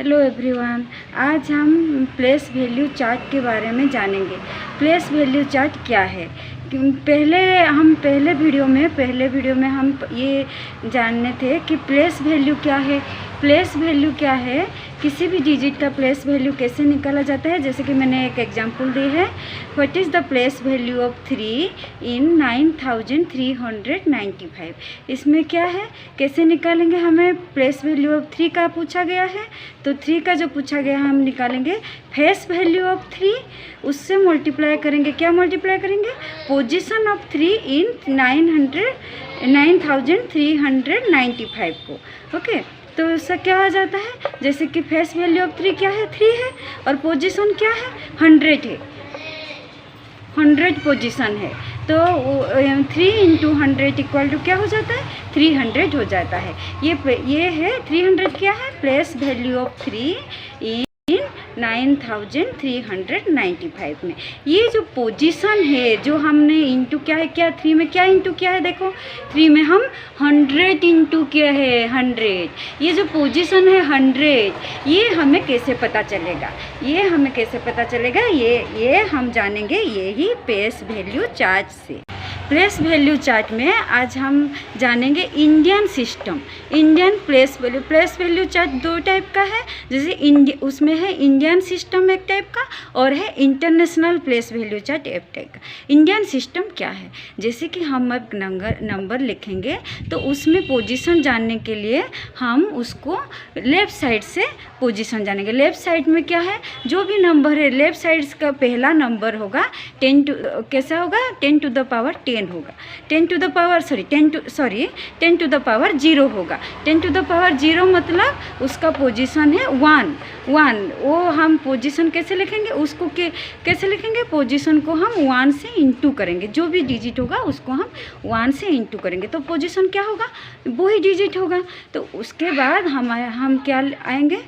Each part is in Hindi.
हेलो एवरीवन, आज हम प्लेस वैल्यू चार्ट के बारे में जानेंगे। प्लेस वैल्यू चार्ट क्या है? पहले वीडियो में हम ये जानने थे कि प्लेस वैल्यू क्या है। प्लेस वैल्यू क्या है, किसी भी डिजिट का प्लेस वैल्यू कैसे निकाला जाता है। जैसे कि मैंने एक एग्जांपल दी है, what is the place value of 3 इन 9395। इसमें क्या है, कैसे निकालेंगे? हमें प्लेस वैल्यू ऑफ 3 का पूछा गया है, तो 3 का जो पूछा गया है हम निकालेंगे फेस वैल्यू ऑफ 3, उससे मल्टीप्लाई करेंगे। क्या मल्टीप्लाई करेंगे? पोजीशन ऑफ 3 इन 9395 को। ओके, तो इसका क्या आ जाता है, जैसे कि फेस वैल्यू ऑफ 3 क्या है, 3 है, और पोजीशन क्या है, 100 है, 100 पोजीशन है। तो 3 × 100 इक्वल टू क्या हो जाता है, 300 हो जाता है। ये है 300 क्या है, प्लेस वैल्यू ऑफ 3 इन 9395 में। ये जो पोजीशन है, जो हमने इंटू क्या है, क्या 3 में क्या इंटू किया है, देखो 3 में हम 100 इंटू किया है, 100। ये जो पोजीशन है 100, ये हमें कैसे पता चलेगा, ये हम जानेंगे यही प्लेस वैल्यू चार्ट से। प्लेस वैल्यू चार्ट में आज हम जानेंगे Indian system, Indian place value chart 2 type का है। जैसे उसमें है इंडियन सिस्टम एक टाइप का, और है इंटरनेशनल प्लेस वैल्यू चार्ट एक टाइप का। इंडियन सिस्टम क्या है, जैसे कि हम अब नंबर लिखेंगे तो उसमें पोजीशन जानने के लिए हम उसको लेफ़्ट साइड से पोजीशन जानेंगे। लेफ़्ट साइड में क्या है, जो भी नंबर है लेफ़्ट साइड का पहला नंबर होगा 10 टू द पावर 10 होगा, 10 टू द पावर 0 होगा। 10 टू द पावर 0 मतलब उसका पोजीशन है 1। वो हम पोजीशन कैसे लिखेंगे, उसको कैसे लिखेंगे, पोजीशन को हम 1 से इंटू करेंगे। जो भी डिजिट होगा उसको हम 1 से इंटू करेंगे, तो पोजीशन क्या होगा, वही डिजिट होगा। तो उसके बाद हम क्या आएंगे,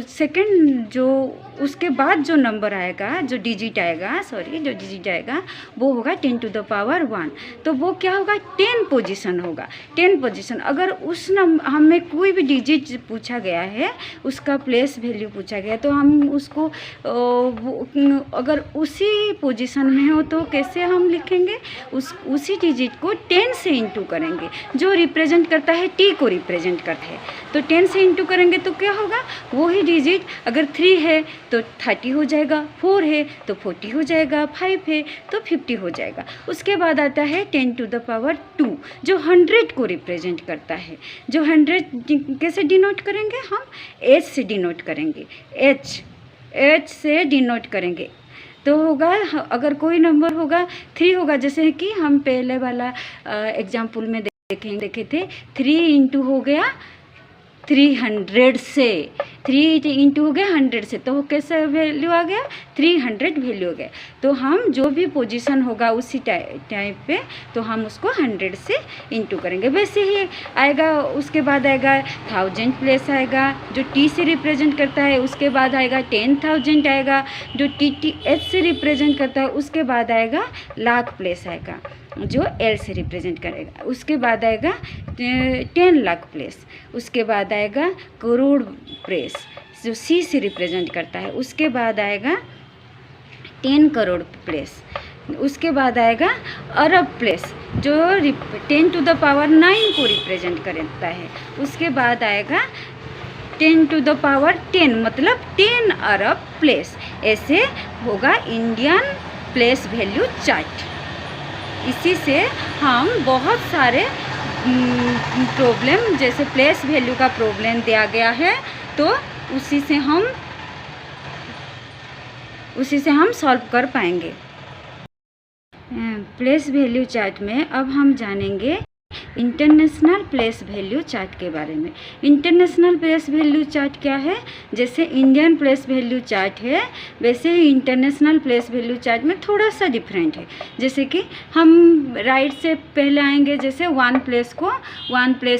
सेकंड जो उसके बाद जो नंबर आएगा, जो डिजिट आएगा वो होगा 10 टू द पावर 1। तो वो क्या होगा, 10 पोजीशन होगा, 10 पोजीशन। अगर हमें कोई भी डिजिट पूछा गया है, उसका प्लेस वैल्यू पूछा गया, तो हम उसको अगर उसी पोजीशन में हो तो कैसे हम लिखेंगे, उसी डिजिट को 10 से इंटू करेंगे। जो रिप्रेजेंट करता है टी को रिप्रेजेंट करता है, तो 10 से इंटू करेंगे तो क्या होगा, वही डिजिट। अगर 3 है तो 30 हो जाएगा, 4 है तो 40 हो जाएगा, 5 है तो 50 हो जाएगा। उसके बाद आता है 10 टू द पावर 2, जो 100 को रिप्रेजेंट करता है। जो 100 कैसे डिनोट करेंगे, हम एच से डिनोट करेंगे, एच से डिनोट करेंगे। तो होगा, अगर कोई नंबर होगा 3 होगा, जैसे कि हम पहले वाला एग्जाम्पल में देखे थे, 3 इंटू हो गया 300 से, 3 इंटू हो गया 100 से, तो कैसा वैल्यू आ गया, 300 वैल्यू हो गया। तो हम जो भी पोजीशन होगा उसी टाइप पे, तो हम उसको 100 से इंटू करेंगे। वैसे ही आएगा, उसके बाद आएगा 1000 प्लेस आएगा, जो टी से रिप्रेजेंट करता है। उसके बाद आएगा 10,000 आएगा, जो TTH से रिप्रेजेंट करता है। उसके बाद आएगा लाख प्लेस आएगा, जो L से रिप्रेजेंट करेगा। उसके बाद आएगा 10 लाख प्लेस। उसके बाद आएगा करोड़ प्लेस, जो C से रिप्रेजेंट करता है। उसके बाद आएगा 10 करोड़ प्लेस। उसके बाद आएगा अरब प्लेस, जो 10 टू द पावर 9 को रिप्रेजेंट करता है। उसके बाद आएगा 10 टू द पावर 10, मतलब 10 अरब प्लेस। ऐसे होगा इंडियन प्लेस वैल्यू चार्ट। इसी से हम बहुत सारे प्रॉब्लम, जैसे प्लेस वैल्यू का प्रॉब्लम दिया गया है, तो उसी से हम सॉल्व कर पाएंगे। प्लेस वैल्यू चार्ट में अब हम जानेंगे इंटरनेशनल प्लेस वैल्यू चार्ट के बारे में। इंटरनेशनल प्लेस वैल्यू चार्ट क्या है, जैसे इंडियन प्लेस वैल्यू चार्ट है, वैसे ही इंटरनेशनल प्लेस वैल्यू चार्ट में थोड़ा सा डिफरेंट है। जैसे कि हम राइट से पहले आएंगे, जैसे 1 प्लेस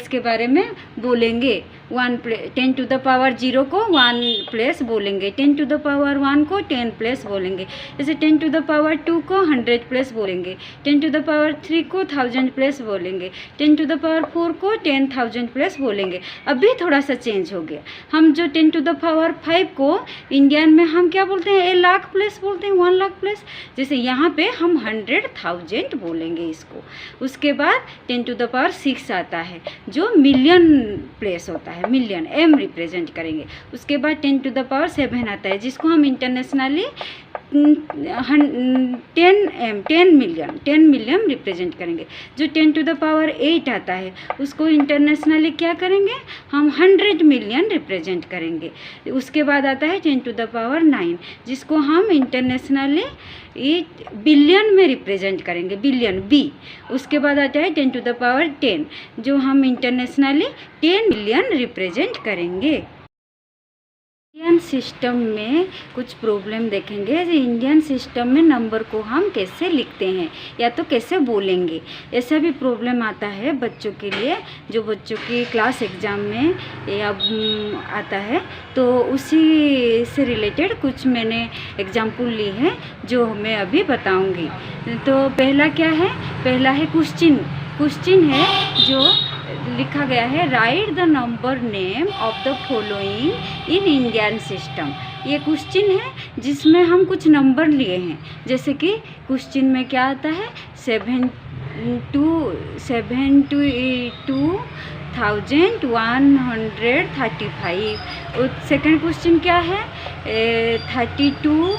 के बारे में बोलेंगे। 10 टू द पावर 0 को 1 प्लेस बोलेंगे, 10 टू द पावर 1 को 10 प्लेस बोलेंगे, जैसे 10 टू द पावर 2 को 100 प्लेस बोलेंगे, 10 टू द पावर 3 को 1000 प्लेस बोलेंगे, 10 टू द पावर 4 को 10,000 प्लेस बोलेंगे। अभी थोड़ा सा चेंज हो गया, हम जो 10 टू द पावर 5 को इंडियन में हम क्या बोलते हैं, 1 लाख प्लेस बोलते हैं, 1 लाख प्लेस। जैसे यहाँ पे हम 100,000 बोलेंगे इसको। उसके बाद 10 टू द पावर 6 आता है जो मिलियन प्लेस होता है, मिलियन एम रिप्रेजेंट करेंगे। उसके बाद 10 टू द पावर 7 आता है जिसको हम इंटरनेशनली 10 मिलियन रिप्रेजेंट करेंगे। जो 10 टू द पावर 8 आता है उसको इंटरनेशनली क्या करेंगे, हम 100 मिलियन रिप्रेजेंट करेंगे। उसके बाद आता है 10 टू द पावर 9 जिसको हम इंटरनेशनली 8 बिलियन में रिप्रेजेंट करेंगे, बिलियन बी। उसके बाद आता है 10 टू द पावर 10 जो हम इंटरनेशनली 10 मिलियन रिप्रेजेंट करेंगे। इंडियन सिस्टम में कुछ प्रॉब्लम देखेंगे। इंडियन सिस्टम में नंबर को हम कैसे लिखते हैं या तो कैसे बोलेंगे, ऐसा भी प्रॉब्लम आता है बच्चों के लिए, जो बच्चों की क्लास एग्ज़ाम में या आता है। तो उसी से रिलेटेड कुछ मैंने एग्जाम्पल ली है जो मैं अभी बताऊंगी। तो पहला क्या है, पहला है क्वेश्चन है जो लिखा गया है, right the number name of the following in Indian system. ये क्वेश्चन है जिसमें हम कुछ नंबर लिए हैं, जैसे कि क्वेश्चन में क्या आता है 72,135। सेकंड क्वेश्चन क्या है 32,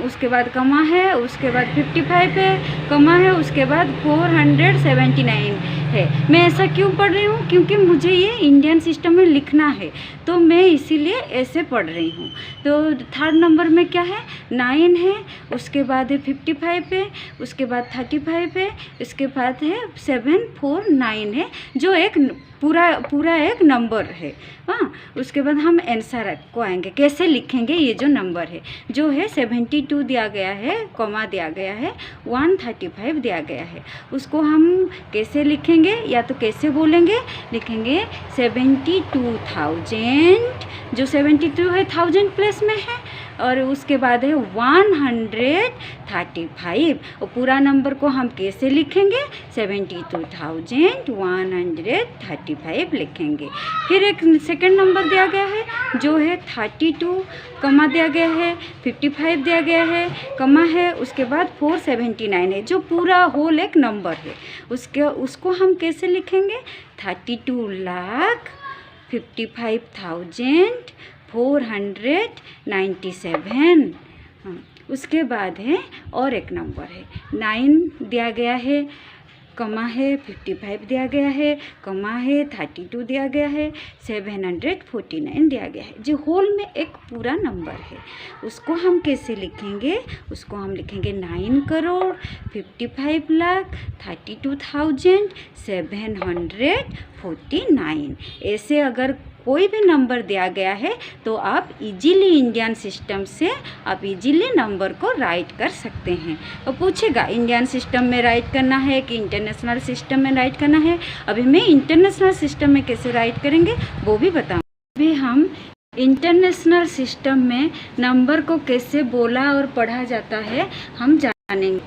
उसके बाद कमा है, उसके बाद 55 है, कमा है, उसके बाद 479 है। मैं ऐसा क्यों पढ़ रही हूँ, क्योंकि मुझे ये इंडियन सिस्टम में लिखना है, तो मैं इसीलिए ऐसे पढ़ रही हूँ। तो थर्ड नंबर में क्या है 9 है, उसके बाद है 55 है, उसके बाद 35 है, उसके बाद है 749 है जो एक पूरा एक नंबर है। हाँ, उसके बाद हम आंसर को आएंगे, कैसे लिखेंगे ये जो नंबर है, जो है 72 दिया गया है, कॉमा दिया गया है, 135 दिया गया है, उसको हम कैसे लिखेंगे या तो कैसे बोलेंगे, लिखेंगे 72,000, जो 72 है 1000 प्लेस में है, और उसके बाद है 135, और पूरा नंबर को हम कैसे लिखेंगे 72,135 लिखेंगे। फिर एक सेकंड नंबर दिया गया है जो है 32, कमा दिया गया है, 55 दिया गया है, कमा है, उसके बाद 479 है जो पूरा होल एक नंबर है। उसको हम कैसे लिखेंगे 32,55,497। उसके बाद है और एक नंबर है 9 दिया गया है, कमा है, 55 दिया गया है, कमा है, 32 दिया गया है, 749 दिया गया है, जो होल में एक पूरा नंबर है। उसको हम कैसे लिखेंगे, उसको हम लिखेंगे 9,55,32,749। ऐसे अगर कोई भी नंबर दिया गया है तो आप इजीली इंडियन सिस्टम से आप इजीली नंबर को राइट कर सकते हैं। और पूछेगा इंडियन सिस्टम में राइट करना है कि इंटरनेशनल सिस्टम में राइट करना है। अभी मैं इंटरनेशनल सिस्टम में कैसे राइट करेंगे वो भी बताऊँ। अभी हम इंटरनेशनल सिस्टम में नंबर को कैसे बोला और पढ़ा जाता है हम जानेंगे।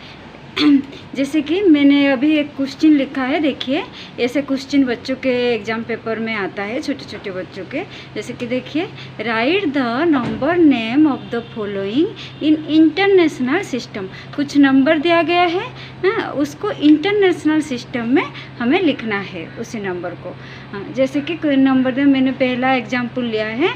जैसे कि मैंने अभी एक क्वेश्चन लिखा है, देखिए ऐसे क्वेश्चन बच्चों के एग्जाम पेपर में आता है, छोटे छोटे बच्चों के। जैसे कि देखिए, right the number name of the following in international system. कुछ नंबर दिया गया है ना, उसको इंटरनेशनल सिस्टम में हमें लिखना है उसी नंबर को। हाँ, जैसे कि कोई नंबर दे, मैंने पहला एग्जाम्पल लिया है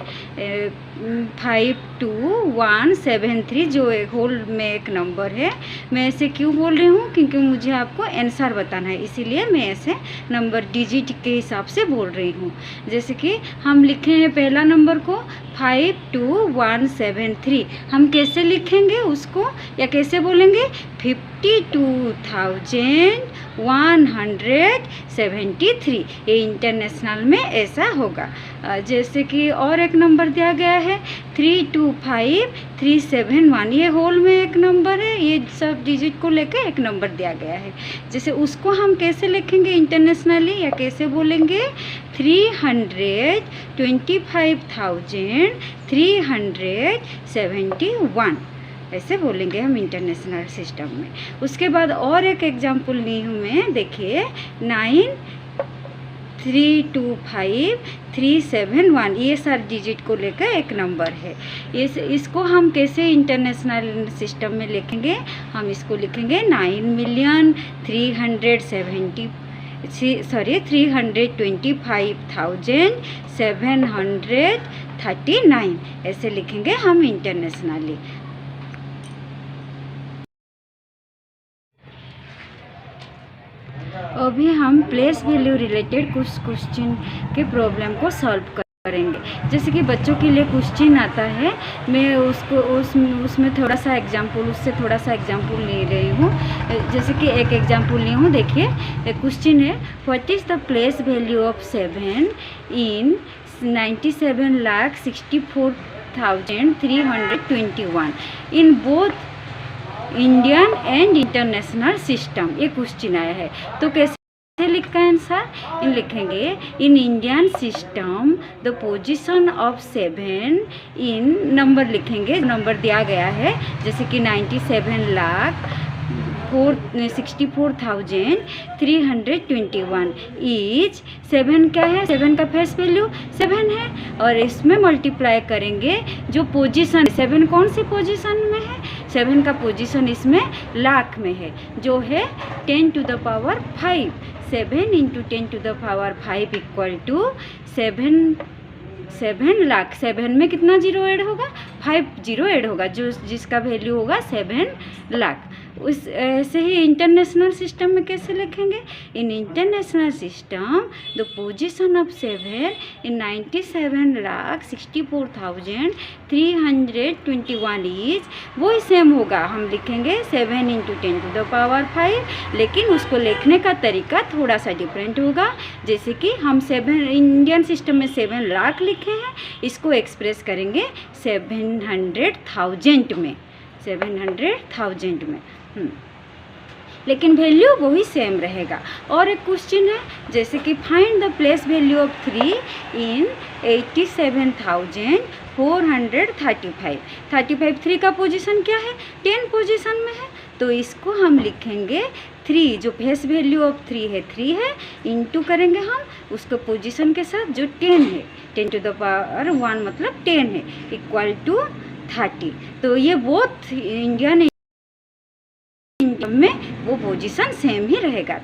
52173 जो एक होल में एक नंबर है। मैं ऐसे क्यों बोल रही हूँ, क्योंकि मुझे आपको आंसर बताना है, इसीलिए मैं ऐसे नंबर डिजिट के हिसाब से बोल रही हूँ। जैसे कि हम लिखे हैं पहला नंबर को 52173, हम कैसे लिखेंगे उसको या कैसे बोलेंगे 52,173। ये इंटरनेशनल में ऐसा होगा। जैसे कि और एक नंबर दिया गया है 325,371, ये होल में एक नंबर है, ये सब डिजिट को लेकर एक नंबर दिया गया है। जैसे उसको हम कैसे लिखेंगे इंटरनेशनली या कैसे बोलेंगे 325,371 ऐसे बोलेंगे हम इंटरनेशनल सिस्टम में। उसके बाद और एक एग्जाम्पल ली हूँ मैं, देखिए 9325371, ये सारे डिजिट को लेकर एक नंबर है। इसको हम कैसे इंटरनेशनल सिस्टम में लिखेंगे, हम इसको लिखेंगे 325,739 ऐसे लिखेंगे हम इंटरनेशनली। अभी हम प्लेस वैल्यू रिलेटेड कुछ क्वेश्चन के प्रॉब्लम को सॉल्व करेंगे। जैसे कि बच्चों के लिए क्वेश्चन आता है, मैं उसको उसमें थोड़ा सा एग्जांपल ले रही हूँ। जैसे कि एक एग्जांपल ली हूँ, देखिए क्वेश्चन है, what is the place value of 7 in 97,64,321 in both Indian and international system. ये क्वेश्चन आया है, तो कैसे लिखा है आंसर, इन लिखेंगे in Indian system the position of 7 in number लिखेंगे, नंबर दिया गया है जैसे कि 97,64,321 इज 7 क्या है, 7 का फेस वैल्यू 7 है, और इसमें मल्टीप्लाई करेंगे जो पोजीशन 7 कौन सी पोजीशन में है, 7 का पोजीशन इसमें लाख में है, जो है 10 to the power 5। 7 into 10 to the power 5 equal to 7 lakh. 7 में कितना जीरो ऐड होगा, 5 जीरो ऐड होगा, जो जिसका वैल्यू होगा 7 लाख। उस ऐसे ही इंटरनेशनल सिस्टम में कैसे लिखेंगे, in international system the position of 7 in 97,64,321 is, वही सेम होगा, हम लिखेंगे 7 into 10 to the power 5, लेकिन उसको लिखने का तरीका थोड़ा सा डिफरेंट होगा। जैसे कि हम 7 इंडियन सिस्टम में 7 लाख लिखे हैं, इसको एक्सप्रेस करेंगे 700,000 में, 700,000 में, लेकिन वैल्यू वही सेम रहेगा। और एक क्वेश्चन है, जैसे कि find the place value of 3 इन 87,435। 35 3 का पोजीशन क्या है, 10 पोजीशन में है, तो इसको हम लिखेंगे 3, जो फेस वैल्यू ऑफ 3 है, इंटू करेंगे हम उसको पोजीशन के साथ जो 10 है, 10 to the power 1 मतलब 10 है, इक्वल टू 30। तो ये बोथ इंडियन में वो पोजीशन सेम ही रहेगा।